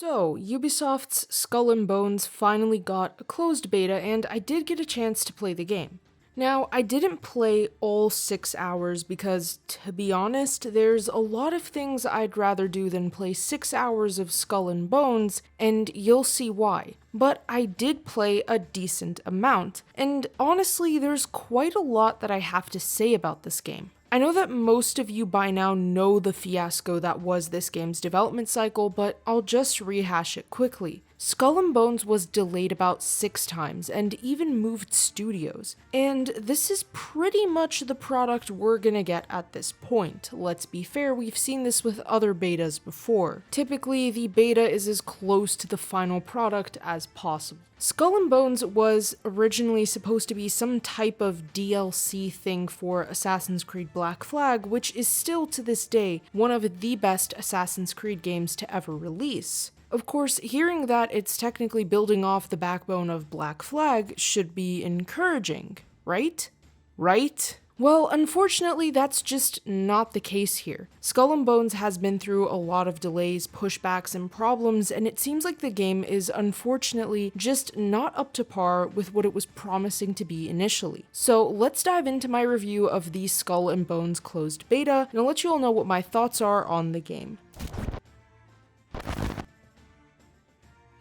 So, Ubisoft's Skull and Bones finally got a closed beta, and I did get a chance to play the game. Now, I didn't play all 6 hours because, to be honest, there's a lot of things I'd rather do than play 6 hours of Skull and Bones, and you'll see why. But I did play a decent amount, and honestly, there's quite a lot that I have to say about this game. I know that most of you by now know the fiasco that was this game's development cycle, but I'll just rehash it quickly. Skull and Bones was delayed about 6 times and even moved studios, and this is pretty much the product we're gonna get at this point. Let's be fair, we've seen this with other betas before. Typically, the beta is as close to the final product as possible. Skull and Bones was originally supposed to be some type of DLC thing for Assassin's Creed Black Flag, which is still to this day one of the best Assassin's Creed games to ever release. Of course, hearing that it's technically building off the backbone of Black Flag should be encouraging, right? Right? Well, unfortunately, that's just not the case here. Skull and Bones has been through a lot of delays, pushbacks, and problems, and it seems like the game is unfortunately just not up to par with what it was promising to be initially. So let's dive into my review of the Skull and Bones closed beta, and I'll let you all know what my thoughts are on the game.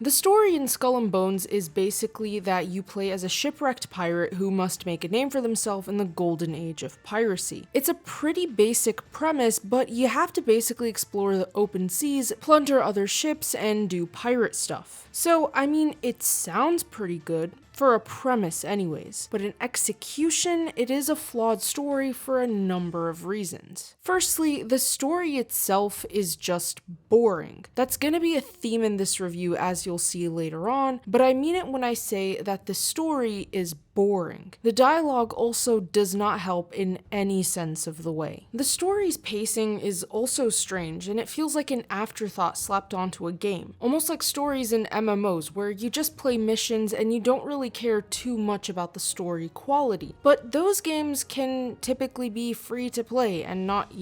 The story in Skull and Bones is basically that you play as a shipwrecked pirate who must make a name for themselves in the golden age of piracy. It's a pretty basic premise, but you have to basically explore the open seas, plunder other ships, and do pirate stuff. So, I mean, it sounds pretty good. For a premise anyways, but in execution, it is a flawed story for a number of reasons. Firstly, the story itself is just boring. That's gonna be a theme in this review as you'll see later on, but I mean it when I say that the story is boring. The dialogue also does not help in any sense of the way. The story's pacing is also strange, and it feels like an afterthought slapped onto a game, almost like stories in MMOs where you just play missions and you don't really care too much about the story quality. But those games can typically be free to play and not,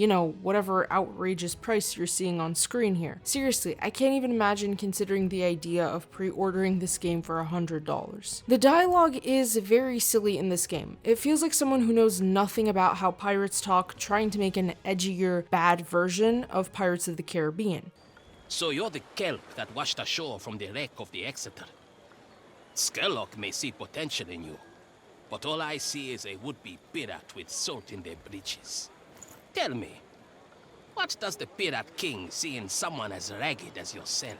whatever outrageous price you're seeing on screen here. Seriously, I can't even imagine considering the idea of pre-ordering this game for $100. The dialogue is very silly in this game. It feels like someone who knows nothing about how pirates talk trying to make an edgier, bad version of Pirates of the Caribbean. So you're the kelp that washed ashore from the wreck of the Exeter. Skellock may see potential in you, but all I see is a would-be pirate with salt in their breeches. Tell me, what does the Pirate King see in someone as ragged as yourself?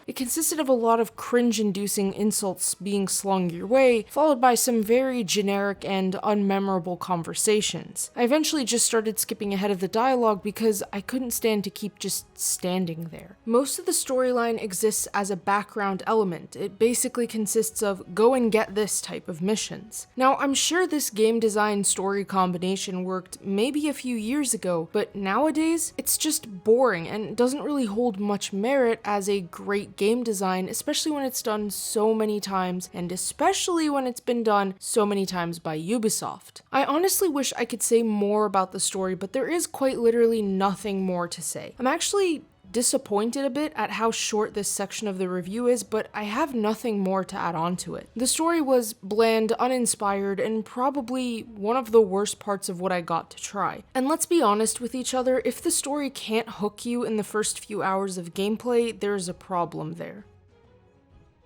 It consisted of a lot of cringe-inducing insults being slung your way, followed by some very generic and unmemorable conversations. I eventually just started skipping ahead of the dialogue because I couldn't stand to keep just standing there. Most of the storyline exists as a background element. It basically consists of go and get this type of missions. Now, I'm sure this game design story combination worked maybe a few years ago, but nowadays, it's just boring and doesn't really hold much merit as a great game design, especially when it's done so many times, and especially when it's been done so many times by Ubisoft. I honestly wish I could say more about the story, but there is quite literally nothing more to say. I'm actually disappointed a bit at how short this section of the review is, but I have nothing more to add on to it. The story was bland, uninspired, and probably one of the worst parts of what I got to try. And let's be honest with each other, if the story can't hook you in the first few hours of gameplay, there's a problem there.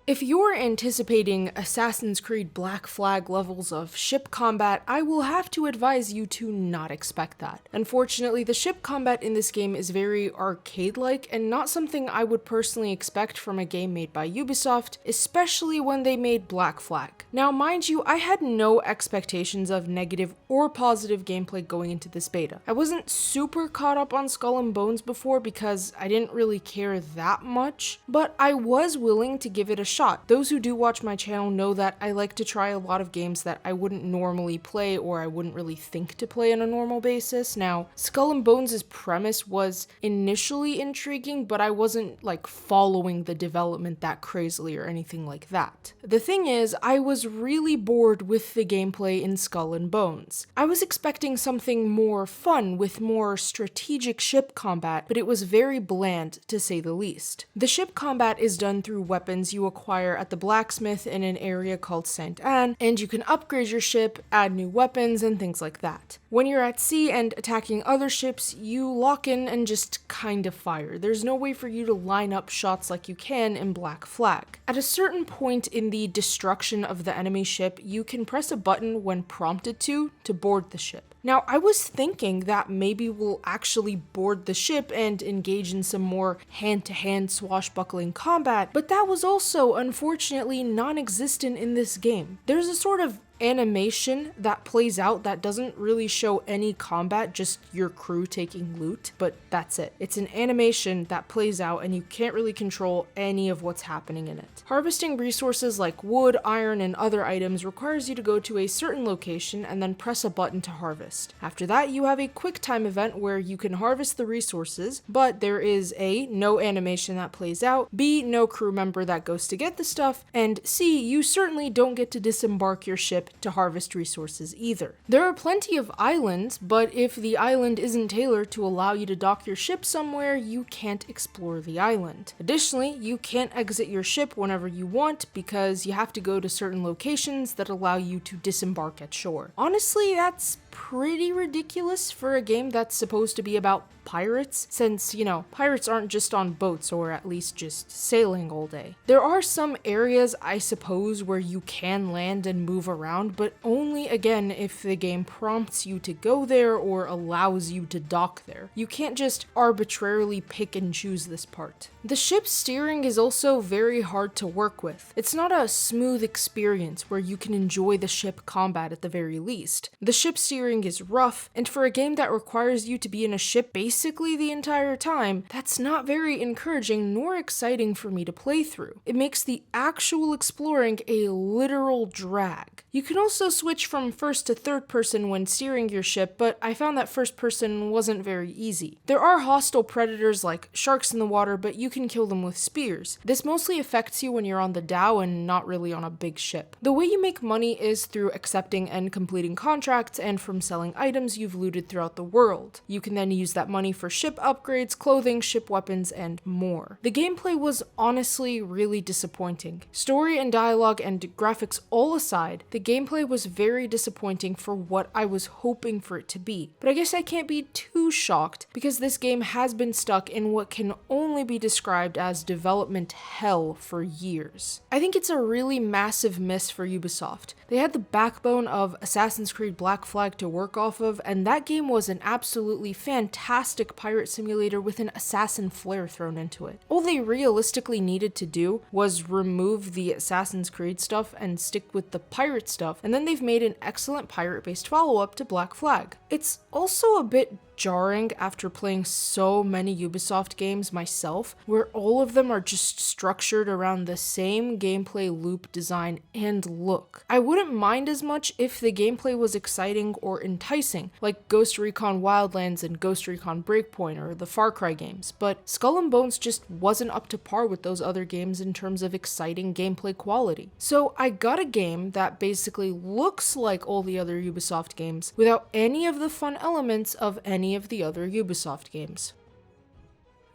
If you're anticipating Assassin's Creed Black Flag levels of ship combat, I will have to advise you to not expect that. Unfortunately, the ship combat in this game is very arcade-like and not something I would personally expect from a game made by Ubisoft, especially when they made Black Flag. Now, mind you, I had no expectations of negative or positive gameplay going into this beta. I wasn't super caught up on Skull and Bones before because I didn't really care that much, but I was willing to give it a shot. Those who do watch my channel know that I like to try a lot of games that I wouldn't normally play or I wouldn't really think to play on a normal basis. Now, Skull and Bones' premise was initially intriguing, but I wasn't like following the development that crazily or anything like that. The thing is, I was really bored with the gameplay in Skull and Bones. I was expecting something more fun with more strategic ship combat, but it was very bland to say the least. The ship combat is done through weapons you acquire at the blacksmith in an area called St. Anne, and you can upgrade your ship, add new weapons, and things like that. When you're at sea and attacking other ships, you lock in and just kind of fire. There's no way for you to line up shots like you can in Black Flag. At a certain point in the destruction of the enemy ship, you can press a button when prompted to board the ship. Now, I was thinking that maybe we'll actually board the ship and engage in some more hand-to-hand swashbuckling combat, but that was also, unfortunately, non-existent in this game. There's a sort of animation that plays out that doesn't really show any combat, just your crew taking loot, but that's it. It's an animation that plays out and you can't really control any of what's happening in it. Harvesting resources like wood, iron, and other items requires you to go to a certain location and then press a button to harvest. After that, you have a quick time event where you can harvest the resources, but there is A, no animation that plays out, B, no crew member that goes to get the stuff, and C, you certainly don't get to disembark your ship to harvest resources either. There are plenty of islands, but if the island isn't tailored to allow you to dock your ship somewhere, you can't explore the island. Additionally, you can't exit your ship whenever you want because you have to go to certain locations that allow you to disembark at shore. Honestly, that's pretty ridiculous for a game that's supposed to be about pirates, since, pirates aren't just on boats or at least just sailing all day. There are some areas, I suppose, where you can land and move around, but only again if the game prompts you to go there or allows you to dock there. You can't just arbitrarily pick and choose this part. The ship's steering is also very hard to work with. It's not a smooth experience where you can enjoy the ship combat at the very least. The ship steering is rough, and for a game that requires you to be in a ship basically the entire time, that's not very encouraging nor exciting for me to play through. It makes the actual exploring a literal drag. You can also switch from first to third person when steering your ship, but I found that first person wasn't very easy. There are hostile predators like sharks in the water, but you can kill them with spears. This mostly affects you when you're on the dhow and not really on a big ship. The way you make money is through accepting and completing contracts and from selling items you've looted throughout the world. You can then use that money for ship upgrades, clothing, ship weapons, and more. The gameplay was honestly really disappointing. Story and dialogue and graphics all aside, the gameplay was very disappointing for what I was hoping for it to be. But I guess I can't be too shocked because this game has been stuck in what can only be described as development hell for years. I think it's a really massive miss for Ubisoft. They had the backbone of Assassin's Creed Black Flag to work off of, and that game was an absolutely fantastic pirate simulator with an assassin flair thrown into it. All they realistically needed to do was remove the Assassin's Creed stuff and stick with the pirate stuff, and then they've made an excellent pirate-based follow-up to Black Flag. It's also a bit jarring after playing so many Ubisoft games myself, where all of them are just structured around the same gameplay loop, design, and look. I wouldn't mind as much if the gameplay was exciting or enticing, like Ghost Recon Wildlands and Ghost Recon Breakpoint or the Far Cry games, but Skull and Bones just wasn't up to par with those other games in terms of exciting gameplay quality. So I got a game that basically looks like all the other Ubisoft games without any of the fun elements of any of the other Ubisoft games.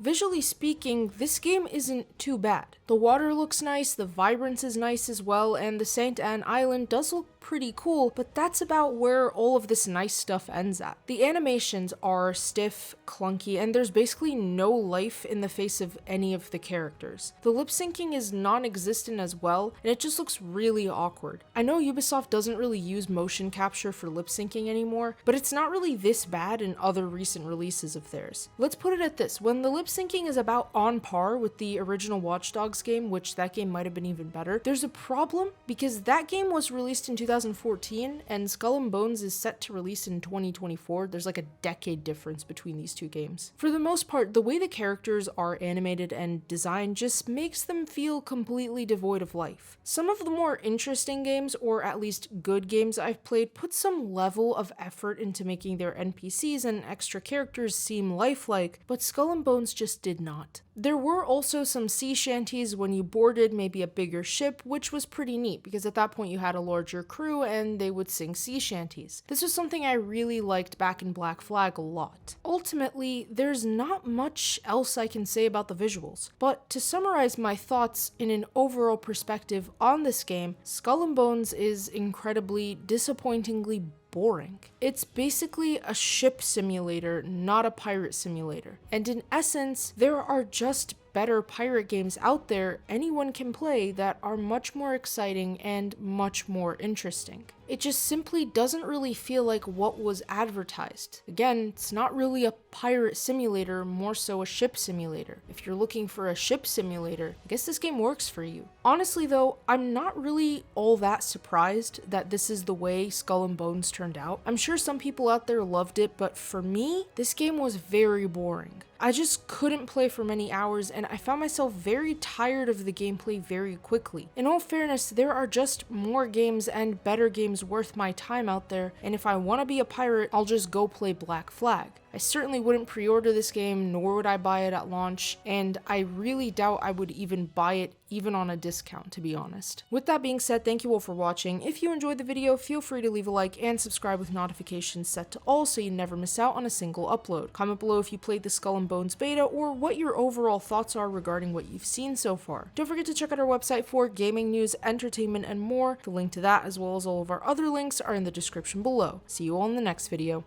Visually speaking, this game isn't too bad. The water looks nice, the vibrance is nice as well, and the St. Anne Island does look pretty cool, but that's about where all of this nice stuff ends at. The animations are stiff, clunky, and there's basically no life in the face of any of the characters. The lip syncing is non-existent as well, and it just looks really awkward. I know Ubisoft doesn't really use motion capture for lip syncing anymore, but it's not really this bad in other recent releases of theirs. Let's put it at this, when the lip syncing is about on par with the original Watch Dogs game, which that game might have been even better, there's a problem because that game was released in 2015 2014, and Skull and Bones is set to release in 2024. There's like a decade difference between these two games. For the most part, the way the characters are animated and designed just makes them feel completely devoid of life. Some of the more interesting games, or at least good games I've played, put some level of effort into making their NPCs and extra characters seem lifelike, but Skull and Bones just did not. There were also some sea shanties when you boarded maybe a bigger ship, which was pretty neat because at that point you had a larger crew and they would sing sea shanties. This was something I really liked back in Black Flag a lot. Ultimately, there's not much else I can say about the visuals, but to summarize my thoughts in an overall perspective on this game, Skull and Bones is incredibly, disappointingly boring. It's basically a ship simulator, not a pirate simulator. And in essence, there are just better pirate games out there anyone can play that are much more exciting and much more interesting. It just simply doesn't really feel like what was advertised. Again, it's not really a pirate simulator, more so a ship simulator. If you're looking for a ship simulator, I guess this game works for you. Honestly though, I'm not really all that surprised that this is the way Skull and Bones turned out. I'm sure some people out there loved it, but for me, this game was very boring. I just couldn't play for many hours and I found myself very tired of the gameplay very quickly. In all fairness, there are just more games and better games worth my time out there, and if I want to be a pirate, I'll just go play Black Flag. I certainly wouldn't pre-order this game, nor would I buy it at launch, and I really doubt I would even buy it even on a discount, to be honest. With that being said, thank you all for watching. If you enjoyed the video, feel free to leave a like and subscribe with notifications set to all so you never miss out on a single upload. Comment below if you played the Skull and Bones beta or what your overall thoughts are regarding what you've seen so far. Don't forget to check out our website for gaming news, entertainment, and more. The link to that, as well as all of our other links, are in the description below. See you all in the next video.